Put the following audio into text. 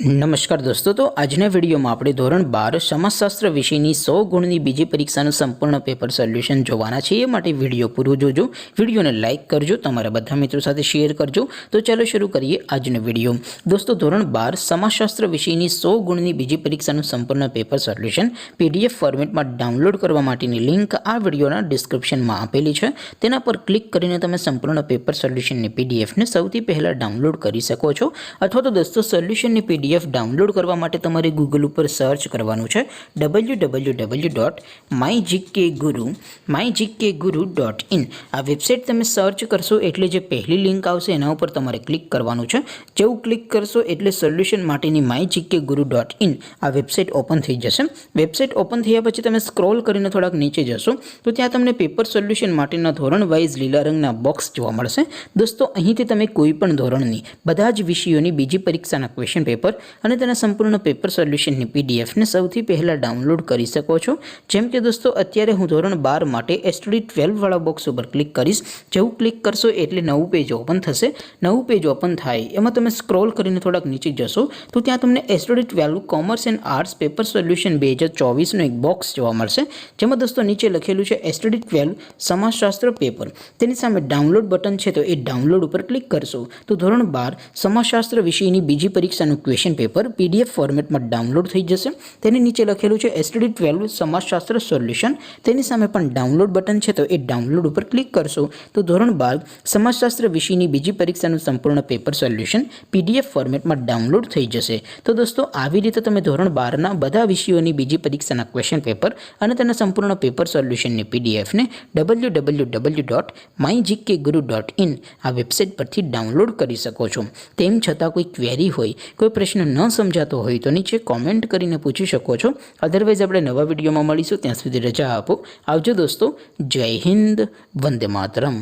નમસ્કાર દોસ્તો, તો આજના વિડીયોમાં આપણે ધોરણ 12 સમાજશાસ્ત્ર વિષયની 100 ગુણની બીજી પરીક્ષાનું સંપૂર્ણ પેપર સોલ્યુશન જોવાના છે। એ માટે વિડીયો પૂરો જોજો, વિડીયોને લાઇક કરજો, તમારા બધા મિત્રો સાથે શેર કરજો। તો ચાલો શરૂ કરીએ આજનો વિડીયો। દોસ્તો, ધોરણ 12 સમાજશાસ્ત્ર વિષયની 100 ગુણની બીજી પરીક્ષાનું સંપૂર્ણ પેપર સોલ્યુશન PDF ફોર્મેટમાં ડાઉનલોડ કરવા માટેની લિંક આ વિડીયોના ડિસ્ક્રિપ્શનમાં આપેલી છે। તેના પર ક્લિક કરીને તમે સંપૂર્ણ પેપર સોલ્યુશનની PDFને સૌથી પહેલાં ડાઉનલોડ કરી શકો છો। અથવા તો દોસ્તો, સોલ્યુશનની PDF ડાઉનલોડ કરવા માટે તમારે ગૂગલ ઉપર સર્ચ કરવાનું છે www.mygkguru.in। આ વેબસાઇટ તમે સર્ચ કરશો એટલે જે પહેલી લિંક આવશે એના ઉપર તમારે ક્લિક કરવાનું છે। જેવું ક્લિક કરશો એટલે સોલ્યુશન માટેની mygkguru.in આ વેબસાઇટ ઓપન થઈ જશે। વેબસાઇટ ઓપન થયા પછી તમે સ્ક્રોલ કરીને થોડાક નીચે જશો તો ત્યાં તમને પેપર સોલ્યુશન માટેના ધોરણ વાઇઝ લીલા રંગના બોક્સ જોવા મળશે। દોસ્તો, અહીંથી તમે કોઈ પણ ધોરણની બધા જ વિષયોની બીજી પરીક્ષાના ક્વેશ્ચન પેપર અને તેના સંપૂર્ણ પેપર સોલ્યુશનની PDFને સૌથી પહેલાં ડાઉનલોડ કરી શકો છો। જેમ કે દોસ્તો, અત્યારે હું ધોરણ 12 માટે STD 12 વાળા બોક્સ ઉપર ક્લિક કરીશ। જેવું ક્લિક કરશો એટલે નવું પેજ ઓપન થશે। નવું પેજ ઓપન થાય એમાં તમે સ્ક્રોલ કરીને થોડાક નીચે જશો તો ત્યાં તમને STD 12 commerce and arts paper solution 2024નું એક બોક્સ જોવા મળશે। જેમાં દોસ્તો નીચે લખેલું છે STD 12 સમાજશાસ્ત્ર પેપર। તેની સામે ડાઉનલોડ બટન છે, તો એ ડાઉનલોડ ઉપર ક્લિક કરશો તો ધોરણ 12 સમાજશાસ્ત્ર વિષયની બીજી પરીક્ષાનું ક્વેશ્ચન પેપર PDF ફોર્મેટમાં ડાઉનલોડ થઈ જશે। તેની નીચે લખેલું છે STD 12 સમાજશાસ્ત્ર સોલ્યુશન। તેની સામે પણ ડાઉનલોડ બટન છે, તો એ ડાઉનલોડ ઉપર ક્લિક કરશો તો ધોરણ 12 સમાજશાસ્ત્ર વિષયની બીજી પરીક્ષાનું સંપૂર્ણ પેપર સોલ્યુશન PDF ફોર્મેટમાં ડાઉનલોડ થઈ જશે। તો દોસ્તો, આવી રીતે તમે ધોરણ 12ના બધા વિષયોની બીજી પરીક્ષાના ક્વેશ્ચન પેપર અને તેના સંપૂર્ણ પેપર સોલ્યુશનની PDFને www.mygkguru.in આ વેબસાઇટ પરથી ડાઉનલોડ કરી શકો છો। તેમ છતાં કોઈ ક્વેરી હોય, કોઈ પ્રશ્ન ન સમજાતો હોય તો નીચે કોમેન્ટ કરીને પૂછી શકો છો। અધરવાઇઝ આપણે નવા વિડીયોમાં મળીશું, ત્યાં સુધી રજા આપો। આવજો દોસ્તો, જય હિન્દ, વંદે માતરમ।